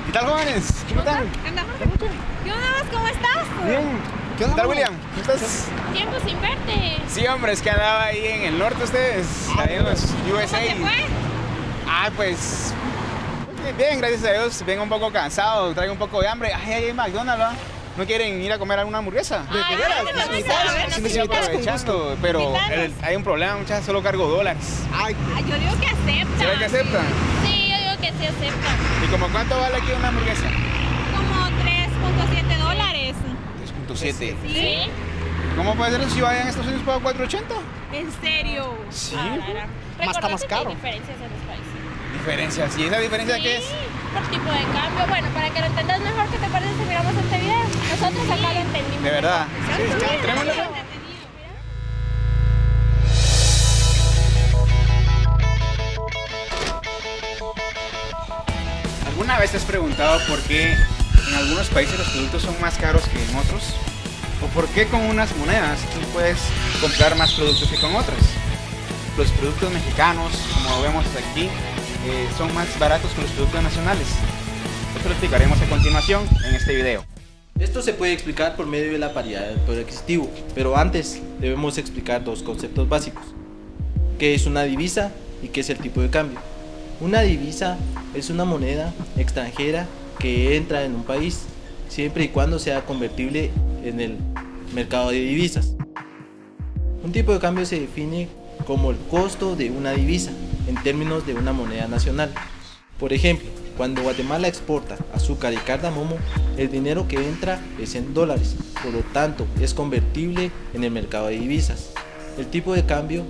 ¿Qué tal, jóvenes? ¿Cómo están? ¿Qué onda, vos? ¿Cómo estás? Bien. ¿Qué tal, William? ¿Cómo estás? Tiempo sin verte. Sí, hombre, es que andaba ahí en el norte ustedes, ahí en los USA. ¿Cómo te fue? Pues bien, gracias a Dios. Vengo un poco cansado, traigo un poco de hambre. Ay, hay McDonald's, ¿va? ¿No quieren ir a comer alguna hamburguesa? Ay, Sí, me estoy aprovechando, pero hay un problema, muchachos, solo cargo $. Ay, yo digo que acepta. ¿Será que aceptan? Sí, yo digo que sí acepta. ¿Y como cuánto vale aquí una hamburguesa? Como $3.7. 3.7. ¿Sí? ¿Cómo puede ser eso si vayan a Estados Unidos pago $4.80? ¿En serio? Sí. Está más caro. Hay diferencias en los países. ¿Diferencias? ¿Y esa diferencia qué es? Por tipo de cambio. Bueno, para que lo entendas mejor, ¿qué te parece si miramos este video? Nosotros acá lo entendimos. ¿De verdad? Sí, Trémoslo. ¿Alguna vez te has preguntado por qué en algunos países los productos son más caros que en otros? ¿O por qué con unas monedas tú puedes comprar más productos que con otras? Los productos mexicanos, como vemos aquí, son más baratos que los productos nacionales. Esto lo explicaremos a continuación en este video. Esto se puede explicar por medio de la paridad del poder adquisitivo, pero antes debemos explicar dos conceptos básicos. ¿Qué es una divisa y qué es el tipo de cambio? Una divisa es una moneda extranjera que entra en un país, siempre y cuando sea convertible en el mercado de divisas. Un tipo de cambio se define como el costo de una divisa en términos de una moneda nacional. Por ejemplo, cuando Guatemala exporta azúcar y cardamomo, el dinero que entra es en dólares, por lo tanto es convertible en el mercado de divisas. El tipo de cambio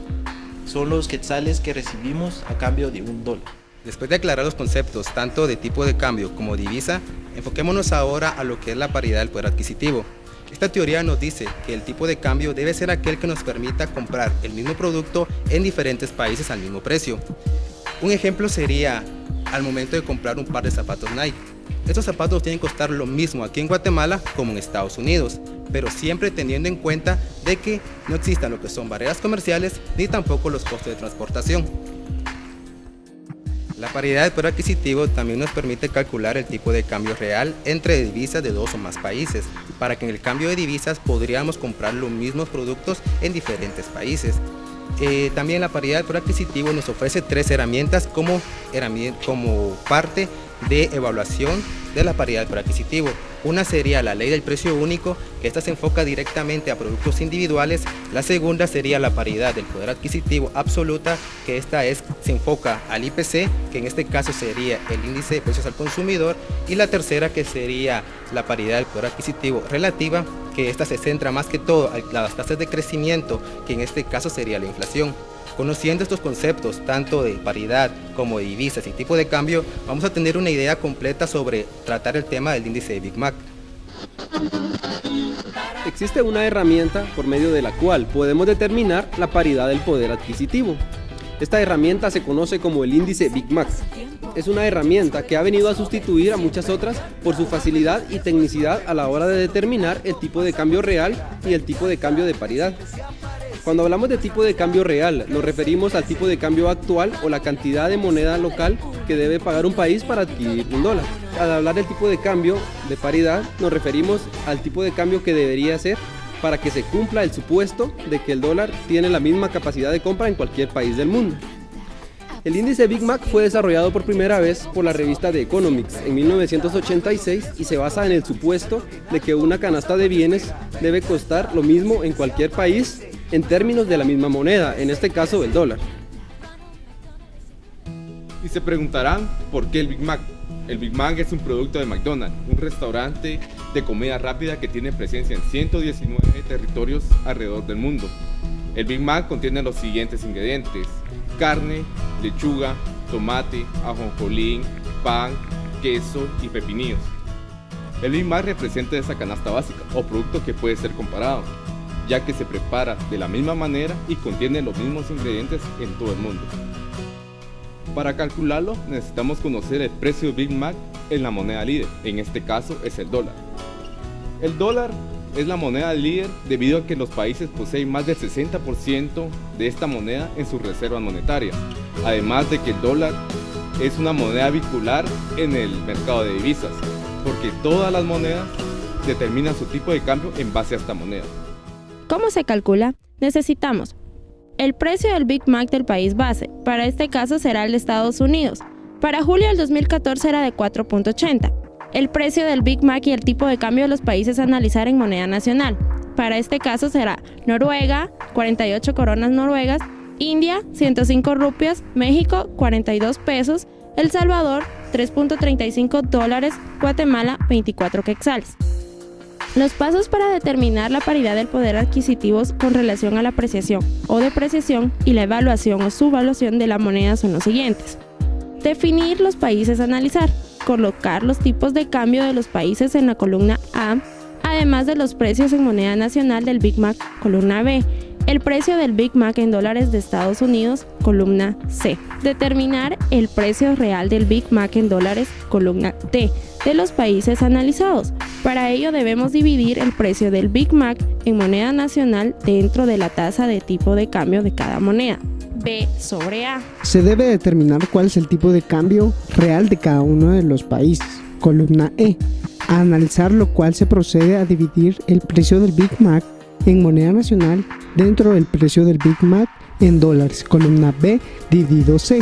son los quetzales que recibimos a cambio de $1. Después de aclarar los conceptos tanto de tipo de cambio como divisa, enfoquémonos ahora a lo que es la paridad del poder adquisitivo. Esta teoría nos dice que el tipo de cambio debe ser aquel que nos permita comprar el mismo producto en diferentes países al mismo precio. Un ejemplo sería al momento de comprar un par de zapatos Nike. Estos zapatos tienen que costar lo mismo aquí en Guatemala como en Estados Unidos, pero siempre teniendo en cuenta de que no existan lo que son barreras comerciales ni tampoco los costos de transportación. La paridad del poder adquisitivo también nos permite calcular el tipo de cambio real entre divisas de dos o más países, para que en el cambio de divisas podríamos comprar los mismos productos en diferentes países. También la paridad del poder adquisitivo nos ofrece tres herramientas como parte de evaluación de la paridad del poder adquisitivo. Una sería la ley del precio único, que esta se enfoca directamente a productos individuales. La segunda sería la paridad del poder adquisitivo absoluta, que se enfoca al IPC, que en este caso sería el índice de precios al consumidor. Y la tercera, que sería la paridad del poder adquisitivo relativa, que esta se centra más que todo en las tasas de crecimiento, que en este caso sería la inflación. Conociendo estos conceptos, tanto de paridad como de divisas y tipo de cambio, vamos a tener una idea completa sobre tratar el tema del índice de Big Mac. Existe una herramienta por medio de la cual podemos determinar la paridad del poder adquisitivo. Esta herramienta se conoce como el índice Big Mac. Es una herramienta que ha venido a sustituir a muchas otras por su facilidad y tecnicidad a la hora de determinar el tipo de cambio real y el tipo de cambio de paridad. Cuando hablamos de tipo de cambio real, nos referimos al tipo de cambio actual o la cantidad de moneda local que debe pagar un país para adquirir $1. Al hablar del tipo de cambio de paridad, nos referimos al tipo de cambio que debería ser para que se cumpla el supuesto de que el dólar tiene la misma capacidad de compra en cualquier país del mundo. El índice Big Mac fue desarrollado por primera vez por la revista The Economics en 1986 y se basa en el supuesto de que una canasta de bienes debe costar lo mismo en cualquier país en términos de la misma moneda, en este caso el dólar. Y se preguntarán por qué el Big Mac. El Big Mac es un producto de McDonald's, un restaurante de comida rápida que tiene presencia en 119 territorios alrededor del mundo. El Big Mac contiene los siguientes ingredientes: carne, lechuga, tomate, ajonjolí, pan, queso y pepinillos. El Big Mac representa esa canasta básica o producto que puede ser comparado, ya que se prepara de la misma manera y contiene los mismos ingredientes en todo el mundo. Para calcularlo necesitamos conocer el precio de Big Mac en la moneda líder, en este caso es el dólar. El dólar es la moneda líder debido a que los países poseen más del 60% de esta moneda en sus reservas monetarias, además de que el dólar es una moneda bipolar en el mercado de divisas, porque todas las monedas determinan su tipo de cambio en base a esta moneda. ¿Cómo se calcula? Necesitamos el precio del Big Mac del país base, para este caso será el de Estados Unidos. Para julio del 2014 era de 4.80. El precio del Big Mac y el tipo de cambio de los países a analizar en moneda nacional. Para este caso será Noruega, 48 coronas noruegas, India, 105 rupias, México, 42 pesos, El Salvador, 3.35 dólares, Guatemala, 24 quetzales. Los pasos para determinar la paridad del poder adquisitivo con relación a la apreciación o depreciación y la evaluación o subvaluación de la moneda son los siguientes. Definir los países a analizar. Colocar los tipos de cambio de los países en la columna A, además de los precios en moneda nacional del Big Mac, columna B. El precio del Big Mac en dólares de Estados Unidos, columna C. Determinar el precio real del Big Mac en dólares, columna D, de los países analizados. Para ello debemos dividir el precio del Big Mac en moneda nacional dentro de la tasa de tipo de cambio de cada moneda. B sobre A. Se debe determinar cuál es el tipo de cambio real de cada uno de los países, columna E. A analizar lo cual se procede a dividir el precio del Big Mac en moneda nacional dentro del precio del Big Mac en dólares, columna B dividido C.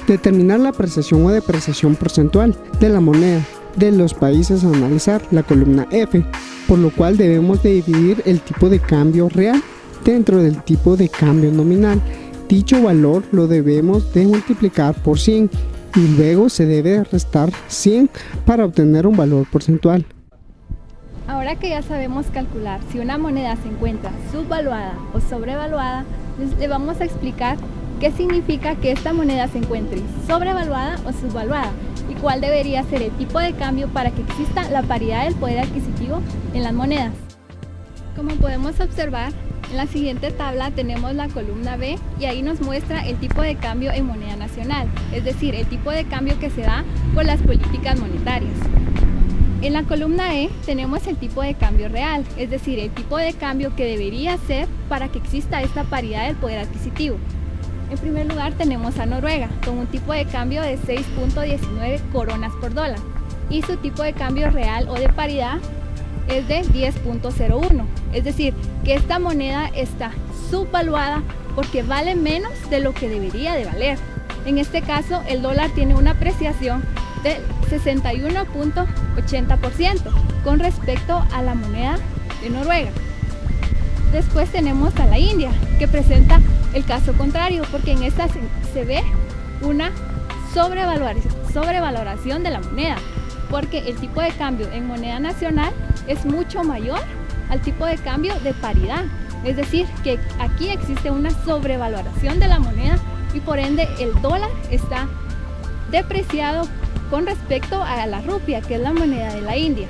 Determinar la apreciación o depreciación porcentual de la moneda de los países a analizar, la columna F, por lo cual debemos de dividir el tipo de cambio real dentro del tipo de cambio nominal. Dicho valor lo debemos de multiplicar por 100 y luego se debe restar 100 para obtener un valor porcentual. Ahora que ya sabemos calcular si una moneda se encuentra subvaluada o sobrevaluada, le vamos a explicar qué significa que esta moneda se encuentre sobrevaluada o subvaluada y cuál debería ser el tipo de cambio para que exista la paridad del poder adquisitivo en las monedas. Como podemos observar, en la siguiente tabla tenemos la columna B y ahí nos muestra el tipo de cambio en moneda nacional, es decir, el tipo de cambio que se da por las políticas monetarias. En la columna E tenemos el tipo de cambio real, es decir, el tipo de cambio que debería ser para que exista esta paridad del poder adquisitivo. En primer lugar tenemos a Noruega con un tipo de cambio de 6.19 coronas por dólar y su tipo de cambio real o de paridad es de 10.01, es decir, que esta moneda está subvaluada porque vale menos de lo que debería de valer. En este caso, el dólar tiene una apreciación del 61.80% con respecto a la moneda de Noruega. Después tenemos a la India, que presenta el caso contrario, porque en esta se ve una sobrevaloración de la moneda, porque el tipo de cambio en moneda nacional es mucho mayor al tipo de cambio de paridad. Es decir, que aquí existe una sobrevaloración de la moneda y por ende el dólar está depreciado con respecto a la rupia, que es la moneda de la India.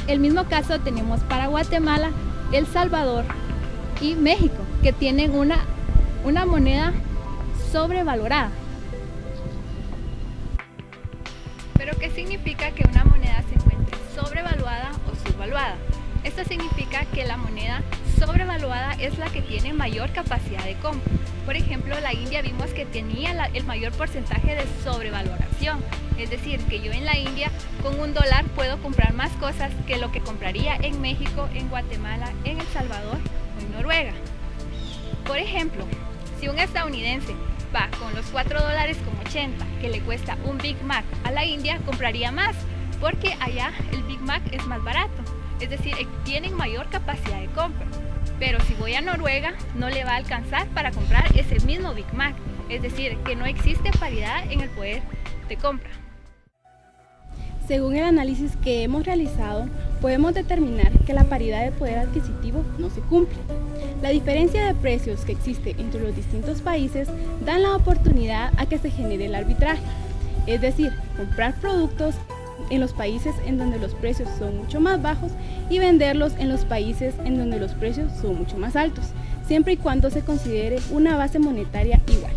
El mismo caso tenemos para Guatemala, El Salvador y México, que tienen una moneda sobrevalorada. ¿Pero qué significa que una moneda se encuentre sobrevaluada o subvaluada? Esto significa que la moneda sobrevaluada es la que tiene mayor capacidad de compra. Por ejemplo, la India vimos que tenía el mayor porcentaje de sobrevaloración. Es decir, que yo en la India con $1 puedo comprar más cosas que lo que compraría en México, en Guatemala, en El Salvador o en Noruega. Por ejemplo, si un estadounidense va con los $4.80 que le cuesta un Big Mac a la India, compraría más porque allá el Big Mac es más barato. Es decir, tienen mayor capacidad de compra. Pero si voy a Noruega, no le va a alcanzar para comprar ese mismo Big Mac. Es decir, que no existe paridad en el poder de compra. Según el análisis que hemos realizado, podemos determinar que la paridad de poder adquisitivo no se cumple. La diferencia de precios que existe entre los distintos países dan la oportunidad a que se genere el arbitraje, es decir, comprar productos en los países en donde los precios son mucho más bajos y venderlos en los países en donde los precios son mucho más altos, siempre y cuando se considere una base monetaria igual.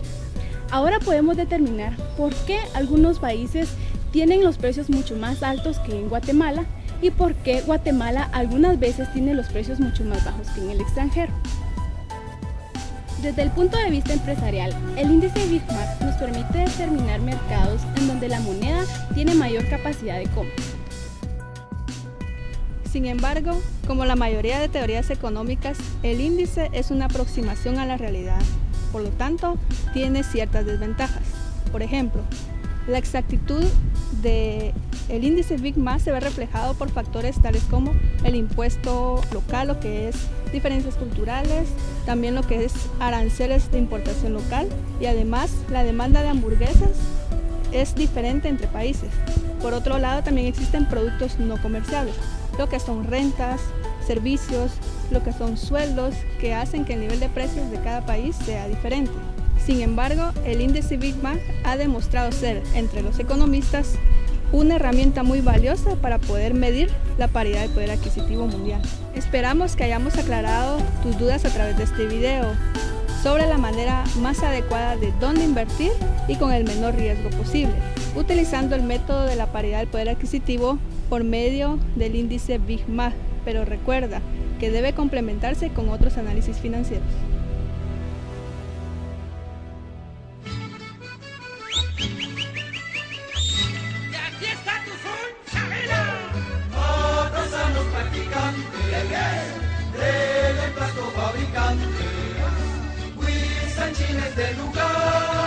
Ahora podemos determinar por qué algunos países tienen los precios mucho más altos que en Guatemala y por qué Guatemala algunas veces tiene los precios mucho más bajos que en el extranjero. Desde el punto de vista empresarial, el índice Big Mac nos permite determinar mercados en donde la moneda tiene mayor capacidad de compra. Sin embargo, como la mayoría de teorías económicas, el índice es una aproximación a la realidad, por lo tanto, tiene ciertas desventajas. Por ejemplo, la exactitud del índice Big Mac se ve reflejado por factores tales como el impuesto local, lo que es diferencias culturales, también lo que es aranceles de importación local y además la demanda de hamburguesas es diferente entre países. Por otro lado, también existen productos no comerciables, lo que son rentas, servicios, lo que son sueldos, que hacen que el nivel de precios de cada país sea diferente. Sin embargo, el índice Big Mac ha demostrado ser, entre los economistas, una herramienta muy valiosa para poder medir la paridad de poder adquisitivo mundial. Esperamos que hayamos aclarado tus dudas a través de este video sobre la manera más adecuada de dónde invertir y con el menor riesgo posible, utilizando el método de la paridad del poder adquisitivo por medio del índice Big Mac, pero recuerda que debe complementarse con otros análisis financieros. Del emplasto fabricante, Wilson Chiles del lugar.